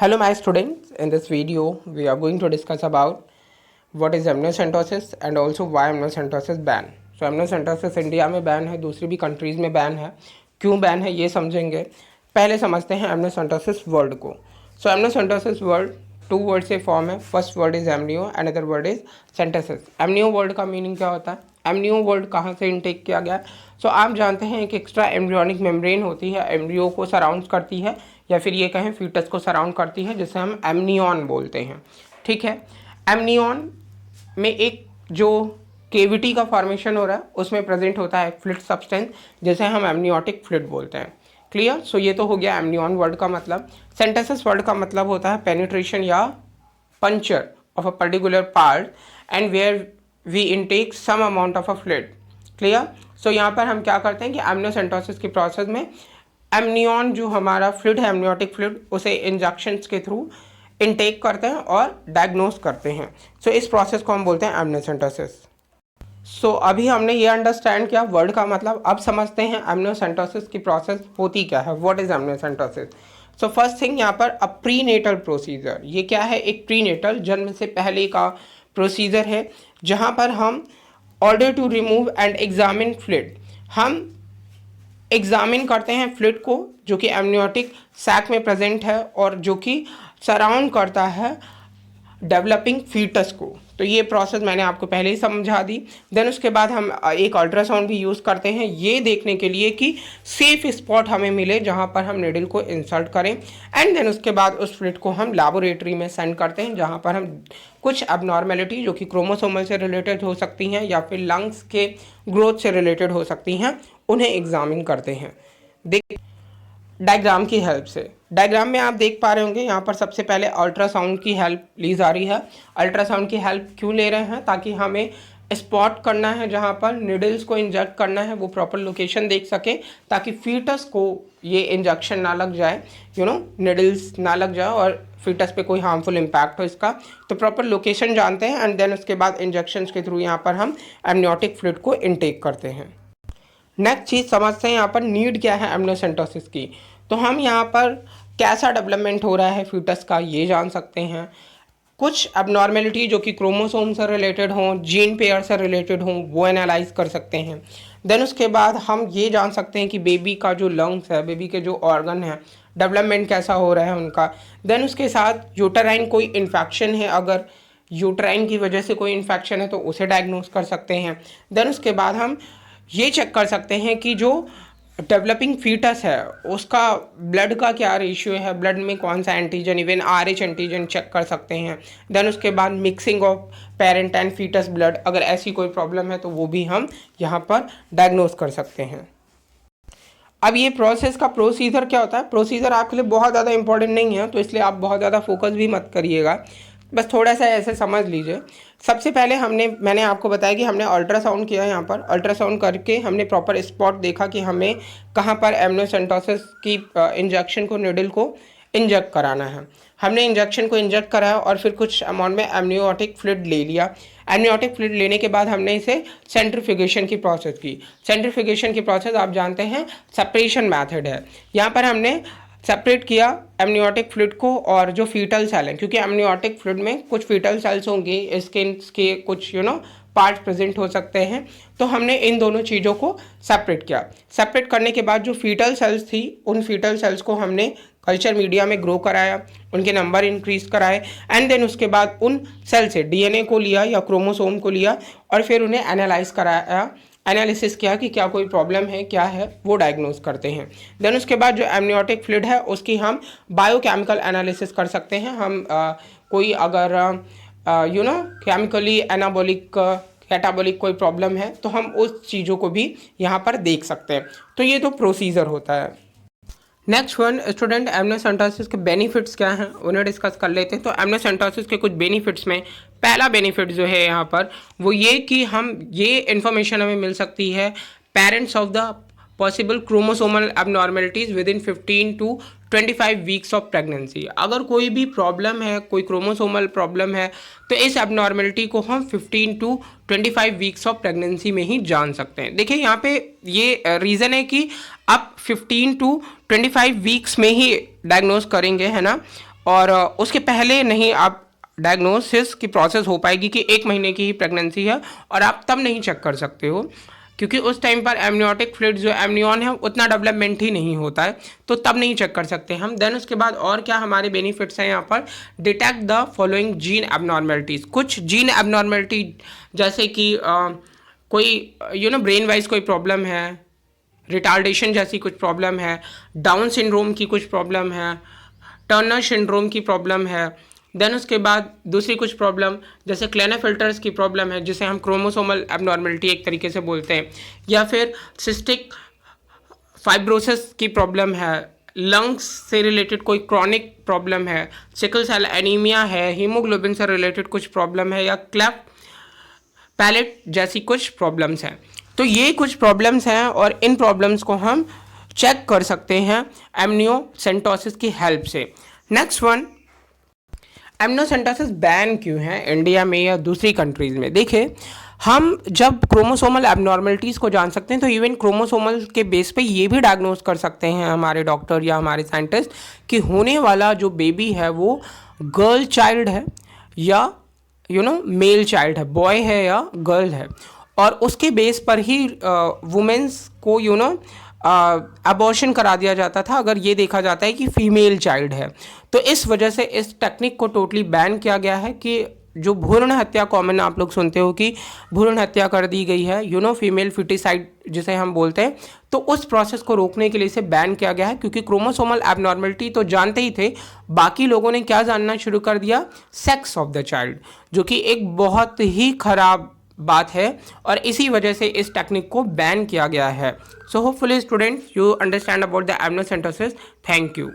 Hello my students, in this video we are going to discuss about what is amniocentesis and also why amniocentesis ban. So amniocentesis India में ban है, दूसरी भी countries में ban है. क्यों ban है ये समझेंगे. पहले समझते हैं amniocentesis वर्ड को. So amniocentesis word to word से फॉर्म है. First word is amnio and other word is centesis. Amnio word का मीनिंग क्या होता है? एमनियो वर्ड कहाँ से इनटेक किया गया? सो आप जानते हैं एक एक्स्ट्रा एम्ब्रियोनिक मेम्ब्रेन होती है, एम्ब्रियो को सराउंड करती है या फिर ये कहें फीटस को सराउंड करती है, जिसे हम एमनियन बोलते हैं. ठीक है. एमनियन में एक जो केविटी का फॉर्मेशन हो रहा है उसमें प्रेजेंट होता है फ्लूइड सब्सटेंस जिसे हम एमनियोटिक फ्लूइड बोलते हैं. क्लियर. सो ये तो हो गया एमनियन वर्ड का मतलब. सेंटेसिस वर्ड का मतलब होता है पेनिट्रेशन या puncture of a particular part and where we intake some amount of a fluid. Clear. So यहाँ पर हम क्या करते हैं कि एमनियोसेंटोसिस की प्रोसेस में एमनियन जो हमारा फ्लूइड है, एमनियोटिक फ्लूइड, उसे इंजेक्शंस के थ्रू इनटेक करते हैं और डायग्नोस करते हैं. सो इस प्रोसेस को हम बोलते हैं एमनियोसेंटोसिस. सो अभी हमने ये अंडरस्टैंड किया वर्ड का मतलब. अब समझते हैं एमनियोसेंटोसिस की प्रोसेस होती क्या है. What is amniocentesis? So first thing यहाँ पर अ प्रीनेटल प्रोसीजर. ये क्या है? एक प्रीनेटल, जन्म से पहले का प्रोसीजर है जहाँ पर हम order to remove and examine fluid, हम एग्जामिन करते हैं फ्लूइड को जो कि एमनियोटिक सैक में प्रेजेंट है और जो कि सराउंड करता है डेवलपिंग फीटस को. तो ये प्रोसेस मैंने आपको पहले ही समझा दी. देन उसके बाद हम एक अल्ट्रासाउंड भी यूज़ करते हैं ये देखने के लिए कि सेफ स्पॉट हमें मिले जहाँ पर हम निडल को इंसर्ट करें. एंड देन उसके बाद उस फ्लूइड को हम लैबोरेटरी में सेंड करते हैं जहाँ पर हम कुछ अबनॉर्मेलिटी जो कि क्रोमोसोमल से रिलेटेड हो सकती हैं या फिर लंग्स के ग्रोथ से रिलेटेड हो सकती हैं उन्हें एग्जामिन करते हैं. देख डायग्राम की हेल्प से. डायग्राम में आप देख पा रहे होंगे यहाँ पर सबसे पहले अल्ट्रासाउंड की हेल्प ली जा रही है. अल्ट्रासाउंड की हेल्प क्यों ले रहे हैं? ताकि हमें स्पॉट करना है जहाँ पर निडल्स को इंजेक्ट करना है, वो प्रॉपर लोकेशन देख सके ताकि फीटस को ये इंजेक्शन ना लग जाए, निडल्स ना लग जाए और फीटस पे कोई हार्मफुल इम्पैक्ट हो इसका. तो प्रॉपर लोकेशन जानते हैं एंड देन उसके बाद इंजेक्शन के थ्रू यहाँ पर हम एमनियोटिक फ्लूइड को इनटेक करते हैं. नेक्स्ट चीज़ समझते हैं यहाँ पर नीड क्या है एमनियोसेंटोसिस की. तो हम यहाँ पर कैसा डेवलपमेंट हो रहा है फीटस का ये जान सकते हैं. कुछ अबनॉर्मेलिटी जो कि क्रोमोसोम से रिलेटेड हों, जीन पेयर से रिलेटेड हों, वो एनालाइज कर सकते हैं. देन उसके बाद हम ये जान सकते हैं कि बेबी का जो लंग्स है, बेबी के जो ऑर्गन है, डेवलपमेंट कैसा हो रहा है उनका. देन उसके साथ यूटेराइन कोई इन्फेक्शन है, अगर यूटेराइन की वजह से कोई इन्फेक्शन है तो उसे डायग्नोस कर सकते हैं. देन उसके बाद हम ये चेक कर सकते हैं कि जो डेवलपिंग फीटस है उसका ब्लड का क्या रेशियो है, ब्लड में कौन सा antigen, even RH antigen check कर सकते हैं. देन उसके बाद mixing of parent and foetus blood, अगर ऐसी कोई प्रॉब्लम है तो वो भी हम यहाँ पर डायग्नोस कर सकते हैं. अब ये प्रोसेस का प्रोसीजर क्या होता है? प्रोसीजर आपके लिए बहुत ज़्यादा इंपॉर्टेंट नहीं है तो इसलिए आप बहुत ज़्यादा फोकस भी मत करिएगा, बस थोड़ा सा ऐसे समझ लीजिए. सबसे पहले मैंने आपको बताया कि हमने अल्ट्रासाउंड किया. यहाँ पर अल्ट्रासाउंड करके हमने प्रॉपर स्पॉट देखा कि हमें कहाँ पर एमनियोसेंटोसिस की इंजेक्शन को, निडल को इंजेक्ट कराना है. हमने इंजेक्शन को इंजेक्ट कराया और फिर कुछ अमाउंट में एमनियोटिक फ्लूइड ले लिया. एमनियोटिक फ्लूइड लेने के बाद हमने इसे सेंट्रीफ्यूगेशन की प्रोसेस की. सेंट्रीफ्यूगेशन की प्रोसेस आप जानते हैं सेपरेशन मैथड है. यहाँ पर हमने सेपरेट किया एमनियोटिक फ्लूइड को और जो फीटल सेल हैं, क्योंकि एमनियोटिक फ्लूइड में कुछ फीटल सेल्स होंगी, स्किन के कुछ पार्ट्स प्रेजेंट हो सकते हैं, तो हमने इन दोनों चीज़ों को सेपरेट किया. सेपरेट करने के बाद जो फीटल सेल्स थी उन फीटल सेल्स को हमने कल्चर मीडिया में ग्रो कराया, उनके नंबर इंक्रीज कराए एंड देन उसके बाद उन सेल से DNA को लिया या क्रोमोसोम को लिया और फिर उन्हें एनालाइज कराया, एनालिसिस किया कि क्या कोई प्रॉब्लम है, क्या है, वो डायग्नोस करते हैं. देन उसके बाद जो एमनियोटिक फ्लूइड है उसकी हम बायोकेमिकल एनालिसिस कर सकते हैं. हम कोई अगर केमिकली एनाबॉलिक कैटाबॉलिक कोई प्रॉब्लम है तो हम उस चीज़ों को भी यहाँ पर देख सकते हैं. तो ये तो प्रोसीजर होता है. नेक्स्ट वन स्टूडेंट, एमनियोसेंटोसिस के बेनिफिट्स क्या हैं उन्हें डिस्कस कर लेते हैं. तो एमनियोसेंटोसिस के कुछ बेनिफिट्स में पहला बेनिफिट जो है यहाँ पर वो ये कि हम ये इन्फॉर्मेशन हमें मिल सकती है parents of the possible chromosomal abnormalities with in 15 to 25 weeks of pregnancy. अगर कोई भी प्रॉब्लम है, कोई क्रोमोसोमल प्रॉब्लम है, तो इस एबनॉर्मेलिटी को हम 15 to 25 वीक्स ऑफ प्रेगनेंसी में ही जान सकते हैं. देखिए यहाँ पे ये रीज़न है कि आप 15 to 25 वीक्स में ही डायग्नोज करेंगे, है ना, और उसके पहले नहीं आप डायग्नोसिस की प्रोसेस हो पाएगी कि 1 महीने की ही प्रेगनेंसी है, और आप तब नहीं चेक कर सकते हो क्योंकि उस टाइम पर एमनियोटिक फ्लूइड जो एमनियन है उतना डेवलपमेंट ही नहीं होता है, तो तब नहीं चेक कर सकते हम। देन उसके बाद और क्या हमारे बेनिफिट्स हैं यहाँ पर, detect the following gene abnormalities. कुछ जीन एबनॉर्मेलिटी जैसे कि कोई ब्रेन वाइज कोई प्रॉब्लम है, रिटार्डेशन जैसी कुछ प्रॉब्लम है, डाउन सिंड्रोम की कुछ प्रॉब्लम है, टर्नर सिंड्रोम की प्रॉब्लम है। देन उसके बाद दूसरी कुछ प्रॉब्लम जैसे क्लेनेफिल्टर्स की प्रॉब्लम है, जिसे हम क्रोमोसोमल एबनॉर्मेलिटी एक तरीके से बोलते हैं, या फिर सिस्टिक फाइब्रोसिस की प्रॉब्लम है, लंग्स से रिलेटेड कोई क्रॉनिक प्रॉब्लम है, सिकल सेल एनीमिया है, हीमोग्लोबिन से रिलेटेड कुछ प्रॉब्लम है, या क्लेफ्ट पैलेट जैसी कुछ प्रॉब्लम्स हैं। तो ये कुछ प्रॉब्लम्स हैं और इन प्रॉब्लम्स को हम चेक कर सकते हैं एमनियोसेंटोसिस की हेल्प से। नेक्स्ट वन, एमनियोसेंटोसिस बैन क्यों है इंडिया में या दूसरी कंट्रीज़ में? देखिए, हम जब क्रोमोसोमल एबनॉर्मलिटीज़ को जान सकते हैं तो इवन क्रोमोसोमल के बेस पे ये भी डायग्नोस कर सकते हैं हमारे डॉक्टर या हमारे साइंटिस्ट कि होने वाला जो बेबी है वो गर्ल चाइल्ड है या मेल चाइल्ड है, बॉय है या गर्ल है, और उसके बेस पर ही वुमेन्स को अबॉर्शन करा दिया जाता था अगर ये देखा जाता है कि फीमेल चाइल्ड है। तो इस वजह से इस टेक्निक को टोटली बैन किया गया है कि जो भ्रूण हत्या कॉमन आप लोग सुनते हो कि भ्रूण हत्या कर दी गई है, फीमेल फिटिसाइड जिसे हम बोलते हैं, तो उस प्रोसेस को रोकने के लिए इसे बैन किया गया है। क्योंकि क्रोमोसोमल एबनॉर्मलिटी तो जानते ही थे, बाकी लोगों ने क्या जानना शुरू कर दिया, सेक्स ऑफ द चाइल्ड, जो कि एक बहुत ही खराब बात है, और इसी वजह से इस टेक्निक को बैन किया गया है। So hopefully students you understand about the amniocentesis. Thank you.